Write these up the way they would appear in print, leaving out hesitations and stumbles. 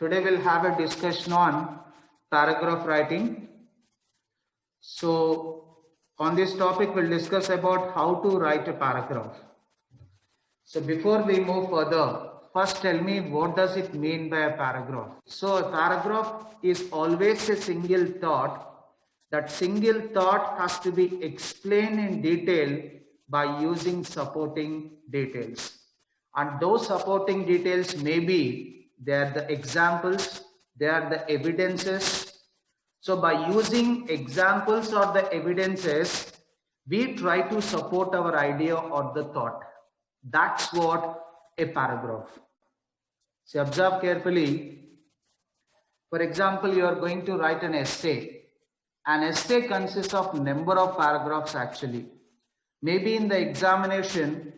Today we'll have a discussion on paragraph writing. So on this topic, we'll discuss about how to write a paragraph. So before we move further, first tell me what does it mean by a paragraph? So a paragraph is always a single thought. That single thought has to be explained in detail by using supporting details. And those supporting details may be, they are the examples, they are the evidences. So by using examples or the evidences, we try to support our idea or the thought. That's what a paragraph. So observe carefully. For example, you are going to write an essay. An essay consists of number of paragraphs actually. Maybe in the examination,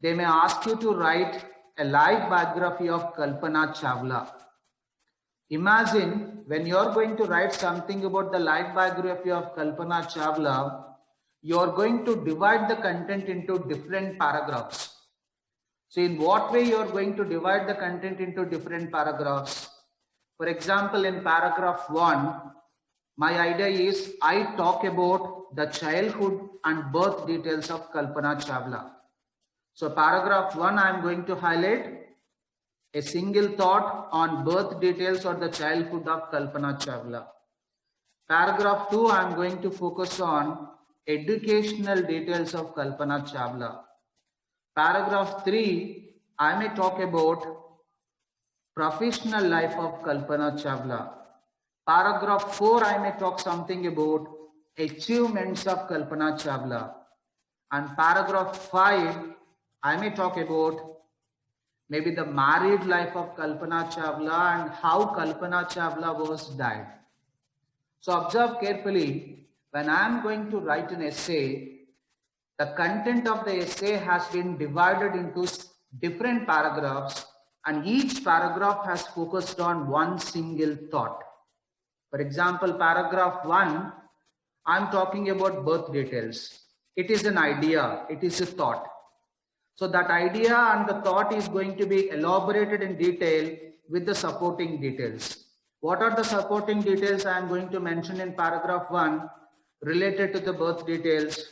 they may ask you to write a life biography of Kalpana Chawla. Imagine when you are going to write something about the life biography of Kalpana Chawla, you are going to divide the content into different paragraphs. So in what way you are going to divide the content into different paragraphs? For example, in paragraph 1, my idea is I talk about the childhood and birth details of Kalpana Chawla. So paragraph 1, I am going to highlight a single thought on birth details or the childhood of Kalpana Chawla. Paragraph 2, I am going to focus on educational details of Kalpana Chawla. Paragraph 3, I may talk about professional life of Kalpana Chawla. Paragraph 4, I may talk something about achievements of Kalpana Chawla. And paragraph 5, I may talk about maybe the married life of Kalpana Chawla and how Kalpana Chawla was died. So observe carefully, when I am going to write an essay, the content of the essay has been divided into different paragraphs and each paragraph has focused on one single thought. For example, paragraph 1, I am talking about birth details. It is an idea, it is a thought. So that idea and the thought is going to be elaborated in detail with the supporting details. What are the supporting details I am going to mention in paragraph 1 related to the birth details?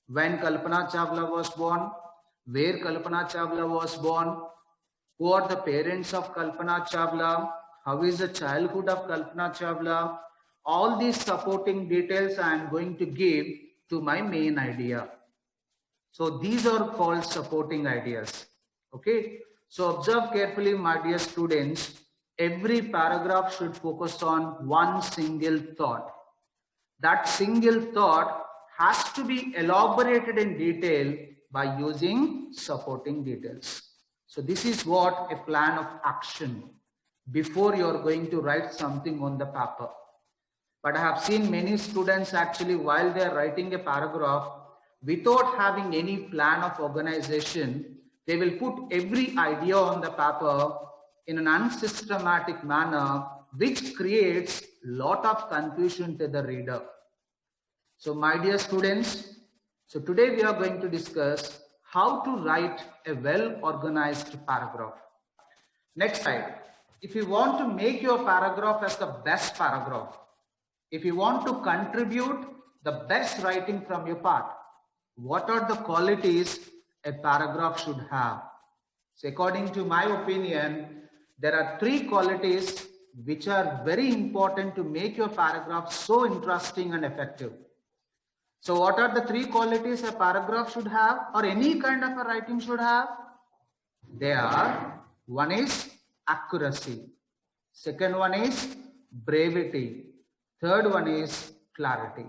When Kalpana Chawla was born, where Kalpana Chawla was born, who are the parents of Kalpana Chawla, how is the childhood of Kalpana Chawla? All these supporting details I am going to give to my main idea. So these are called supporting ideas. Okay. So observe carefully, my dear students. Every paragraph should focus on one single thought. That single thought has to be elaborated in detail by using supporting details. So this is what a plan of action before you are going to write something on the paper. But I have seen many students actually while they are writing a paragraph, without having any plan of organization, they will put every idea on the paper in an unsystematic manner, which creates a lot of confusion to the reader. So my dear students, so today we are going to discuss how to write a well-organized paragraph. Next slide. If you want to make your paragraph as the best paragraph, if you want to contribute the best writing from your part, what are the qualities a paragraph should have? So according to my opinion, there are 3 qualities which are very important to make your paragraph so interesting and effective. So what are the 3 qualities a paragraph should have or any kind of a writing should have? They are, one is accuracy, second one is brevity, third one is clarity.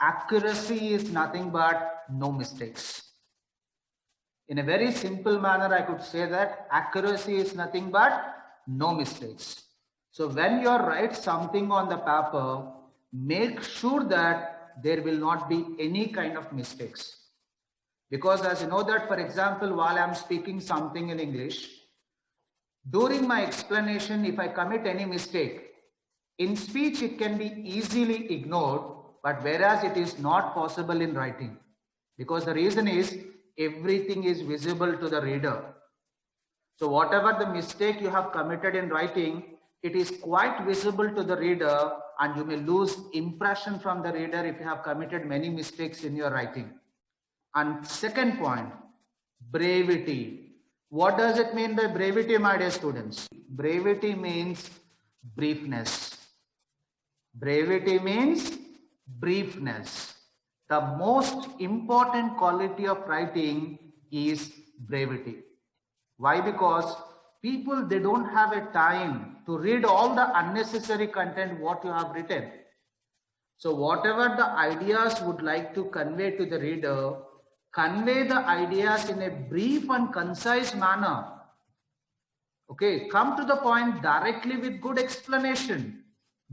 Accuracy is nothing but no mistakes. In a very simple manner, I could say that accuracy is nothing but no mistakes. So when you write something on the paper, make sure that there will not be any kind of mistakes. Because as you know that, for example, while I'm speaking something in English, during my explanation, if I commit any mistake, in speech it can be easily ignored, but whereas it is not possible in writing, because the reason is everything is visible to the reader. So whatever the mistake you have committed in writing, it is quite visible to the reader, and you may lose impression from the reader if you have committed many mistakes in your writing. And second point, brevity. What does it mean by brevity, my dear students? Brevity means briefness. Brevity means briefness. The most important quality of writing is brevity. Why? Because people, they don't have a time to read all the unnecessary content what you have written. So whatever the ideas would like to convey to the reader, convey the ideas in a brief and concise manner. Okay, come to the point directly with good explanation.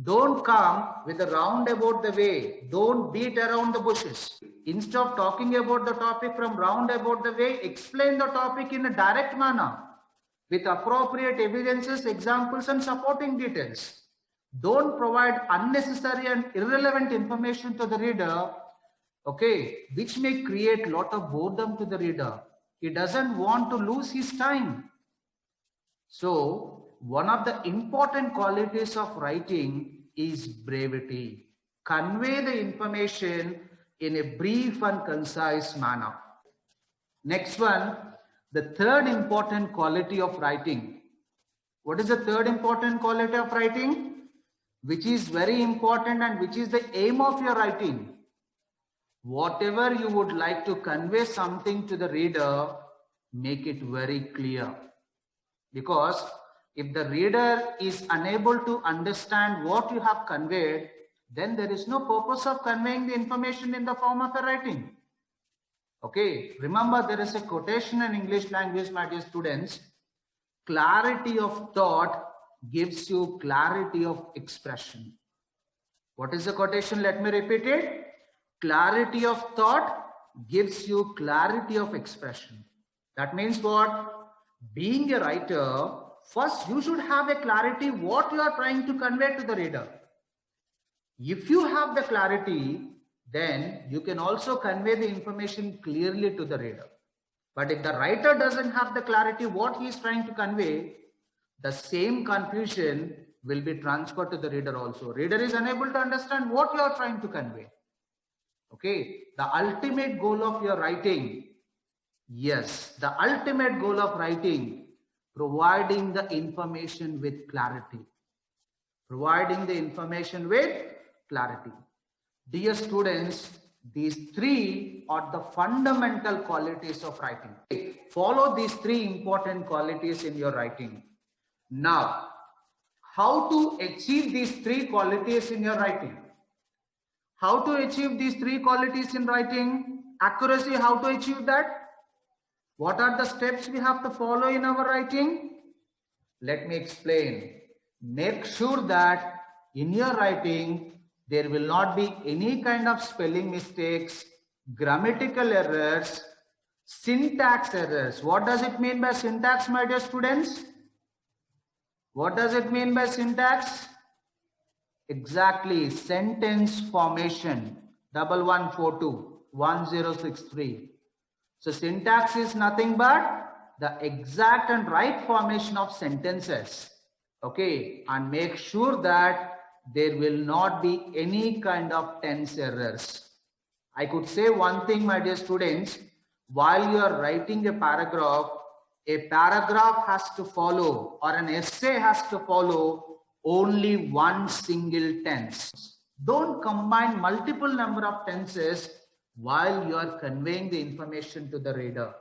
Don't come with a roundabout the way. Don't beat around the bushes. Instead of talking about the topic from roundabout the way, explain the topic in a direct manner with appropriate evidences, examples, and supporting details. Don't provide unnecessary and irrelevant information to the reader, okay, which may create a lot of boredom to the reader. He doesn't want to lose his time. So, one of the important qualities of writing is brevity. Convey the information in a brief and concise manner. Next one, the third important quality of writing. What is the third important quality of writing? Which is very important and which is the aim of your writing. Whatever you would like to convey something to the reader, make it very clear. Because if the reader is unable to understand what you have conveyed, then there is no purpose of conveying the information in the form of a writing. Okay, remember there is a quotation in English language, my dear students. Clarity of thought gives you clarity of expression. What is the quotation? Let me repeat it. Clarity of thought gives you clarity of expression. That means what? Being a writer, first you should have a clarity what you are trying to convey to the reader. If you have the clarity, then you can also convey the information clearly to the reader. But if the writer doesn't have the clarity what he is trying to convey, the same confusion will be transferred to the reader also. Reader is unable to understand what you are trying to convey. Okay, the ultimate goal of your writing, yes, the ultimate goal of writing, providing the information with clarity. Providing the information with clarity. Dear students, these three are the fundamental qualities of writing. Follow these three important qualities in your writing. Now, how to achieve these three qualities in your writing? How to achieve these three qualities in writing? Accuracy, how to achieve that? What are the steps we have to follow in our writing? Let me explain. Make sure that in your writing, there will not be any kind of spelling mistakes, grammatical errors, syntax errors. What does it mean by syntax, my dear students? What does it mean by syntax? Exactly, sentence formation, 1142-1063. So syntax is nothing but the exact and right formation of sentences. Okay, and make sure that there will not be any kind of tense errors. I could say one thing, my dear students, while you are writing a paragraph has to follow, or an essay has to follow only one single tense. Don't combine multiple number of tenses while you are conveying the information to the reader.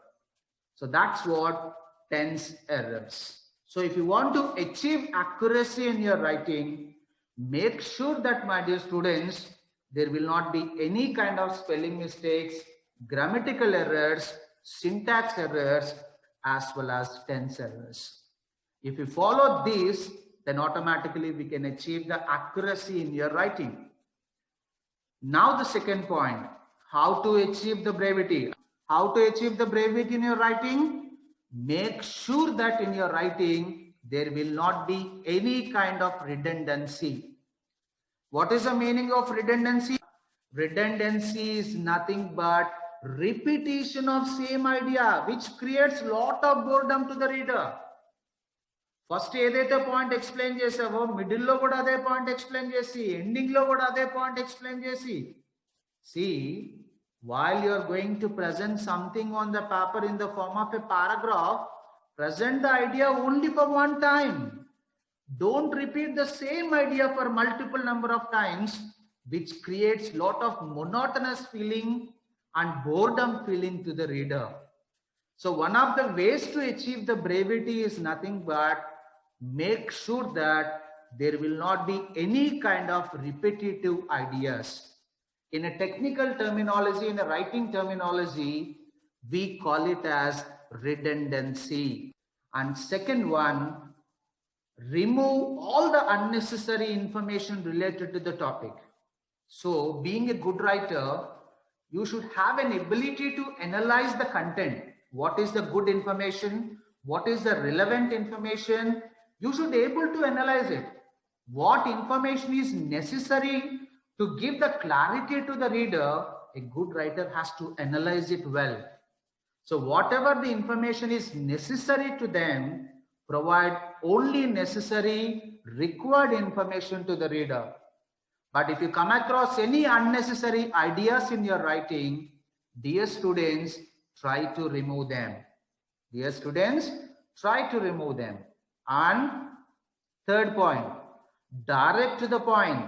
So that's what tense errors. So if you want to achieve accuracy in your writing, make sure that, my dear students, there will not be any kind of spelling mistakes, grammatical errors, syntax errors, as well as tense errors. If you follow these, then automatically we can achieve the accuracy in your writing. Now the second point, how to achieve the brevity. How to achieve the brevity in your writing? Make sure that in your writing, there will not be any kind of redundancy. What is the meaning of redundancy? Redundancy is nothing but repetition of same idea, which creates lot of boredom to the reader. First ఏదైతే point explain చేసావో మిడిల్లో కూడా అదే point explain చేసి ఎండింగ్లో కూడా అదే point explain చేసి see while you are going to present something on the paper in the form of a paragraph, present the idea only for one time. Don't repeat the same idea for multiple number of times, which creates lot of monotonous feeling and boredom feeling to the reader. So one of the ways to achieve the brevity is nothing but make sure that there will not be any kind of repetitive ideas. In a technical terminology, in a writing terminology, we call it as redundancy. And second one, remove all the unnecessary information related to the topic. So being a good writer, you should have an ability to analyze the content. What is the good information? What is the relevant information? You should be able to analyze it. What information is necessary to give the clarity to the reader? A good writer has to analyze it well. So whatever the information is necessary to them, provide only necessary required information to the reader. But if you come across any unnecessary ideas in your writing, dear students, try to remove them. Dear students, try to remove them. And third point, direct to the point.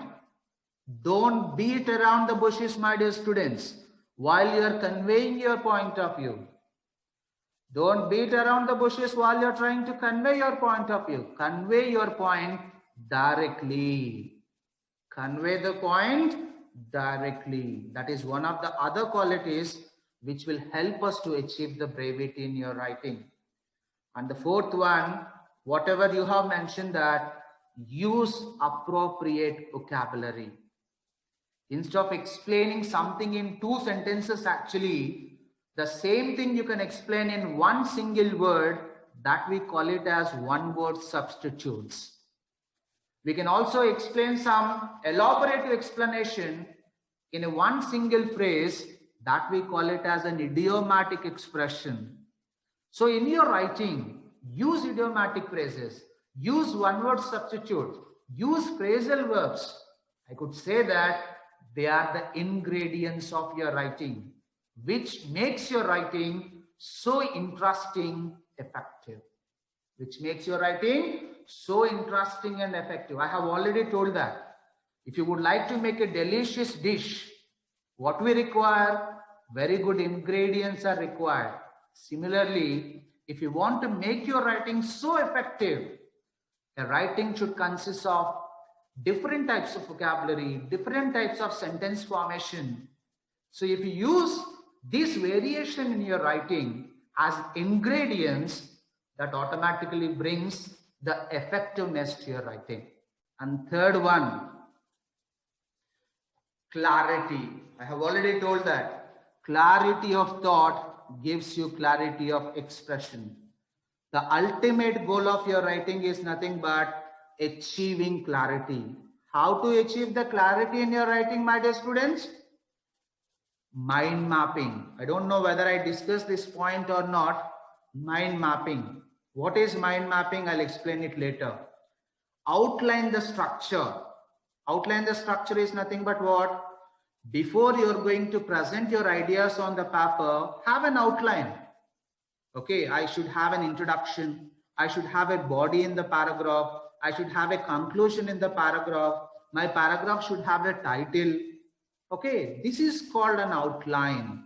Don't beat around the bushes, my dear students, while you are conveying your point of view. Don't beat around the bushes while you're trying to convey your point of view. Convey your point directly. Convey the point directly. That is one of the other qualities which will help us to achieve the brevity in your writing. And the fourth one, whatever you have mentioned, that use appropriate vocabulary. Instead of explaining something in 2 sentences, actually, the same thing you can explain in one single word, that we call it as one-word substitutes. We can also explain some elaborative explanation in a one single phrase, that we call it as an idiomatic expression. So in your writing, use idiomatic phrases, use one-word substitute, use phrasal verbs. I could say that they are the ingredients of your writing, which makes your writing so interesting, effective. Which makes your writing so interesting and effective. I have already told that. If you would like to make a delicious dish, what we require? Very good ingredients are required. Similarly, if you want to make your writing so effective, a writing should consist of different types of vocabulary, different types of sentence formation. So if you use this variation in your writing as ingredients, that automatically brings the effectiveness to your writing. And third one, clarity. I have already told that clarity of thought gives you clarity of expression. The ultimate goal of your writing is nothing but achieving clarity. How to achieve the clarity in your writing, my dear students? Mind mapping. I don't know whether I discussed this point or not. Mind mapping. What is mind mapping? I'll explain it later. Outline the structure. Outline the structure is nothing but what? Before you're going to present your ideas on the paper, have an outline. Okay, I should have an introduction. I should have a body in the paragraph. I should have a conclusion in the paragraph. My paragraph should have a title. Okay, this is called an outline.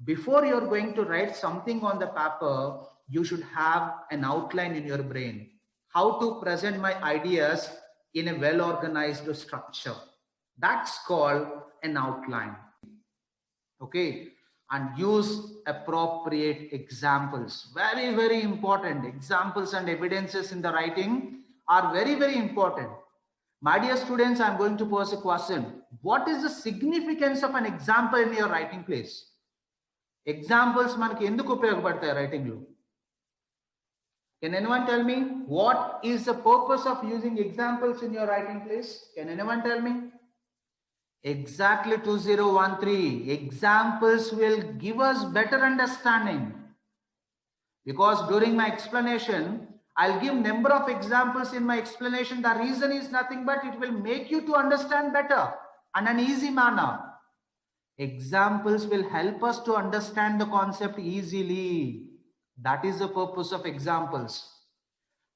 Before you're going to write something on the paper, you should have an outline in your brain. How to present my ideas in a well-organized structure. That's called an outline. Okay, and use appropriate examples. Very, very important. Examples and evidences in the writing are very, very important. My dear students, I'm going to pose a question. What is the significance of an example in your writing, please? Examples manaki enduku upayogapadayi writing lo? Can anyone tell me what is the purpose of using examples in your writing, please? Can anyone tell me? Exactly 2013. Examples will give us better understanding. Because during my explanation, I'll give number of examples in my explanation. The reason is nothing but it will make you to understand better and an easy manner. Examples will help us to understand the concept easily. That is the purpose of examples.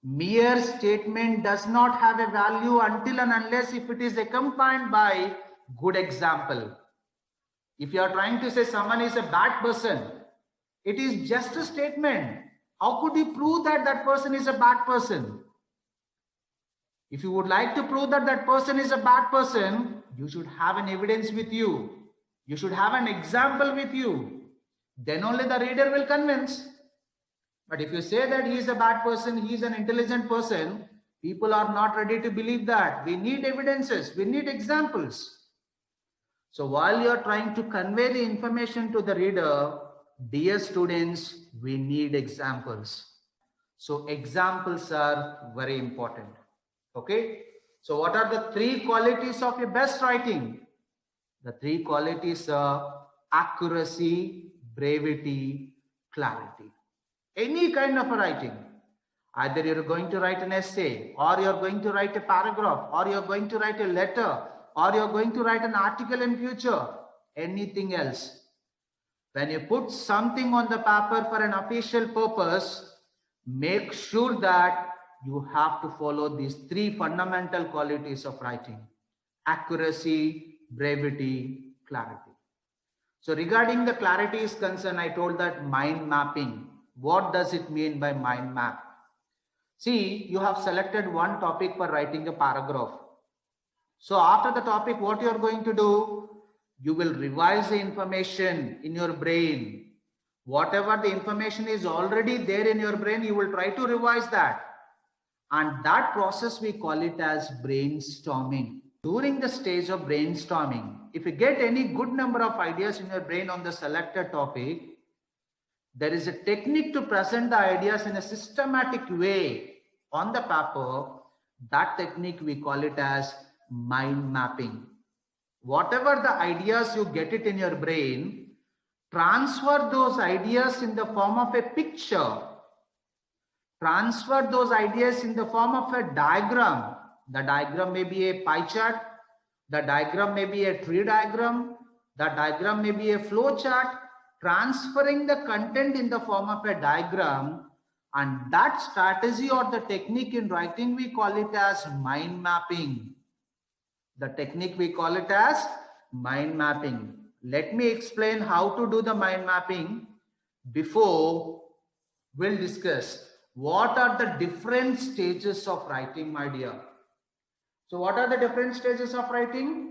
Mere statement does not have a value until and unless if it is accompanied by good example. If you are trying to say someone is a bad person, it is just a statement. How could you prove that that person is a bad person? If you would like to prove that that person is a bad person, you should have an evidence with you. You should have an example with you. Then only the reader will convince. But if you say that he is a bad person, he is an intelligent person, people are not ready to believe that. We need evidences. We need examples. So while you are trying to convey the information to the reader, dear students, we need examples. So examples are very important. Okay. So what are the three qualities of your best writing? The three qualities are accuracy, brevity, clarity. Any kind of a writing. Either you're going to write an essay, or you're going to write a paragraph, or you're going to write a letter, or you're going to write an article in future, anything else. When you put something on the paper for an official purpose, make sure that you have to follow these three fundamental qualities of writing: accuracy, brevity, clarity. So regarding the clarity is concerned, I told that mind mapping. What does it mean by mind map? See, you have selected one topic for writing a paragraph. So after the topic, what you are going to do? You will revise the information in your brain. Whatever the information is already there in your brain, you will try to revise that. And that process, we call it as brainstorming. During the stage of brainstorming, if you get any good number of ideas in your brain on the selected topic, there is a technique to present the ideas in a systematic way on the paper. That technique, we call it as mind mapping. Whatever the ideas you get it in your brain, transfer those ideas in the form of a picture. Transfer those ideas in the form of a diagram. The diagram may be a pie chart. The diagram may be a tree diagram. The diagram may be a flow chart. Transferring the content in the form of a diagram, and that strategy or the technique in writing, we call it as mind mapping. The technique, we call it as mind mapping. Let me explain how to do the mind mapping before we'll discuss what are the different stages of writing, my dear. So what are the different stages of writing?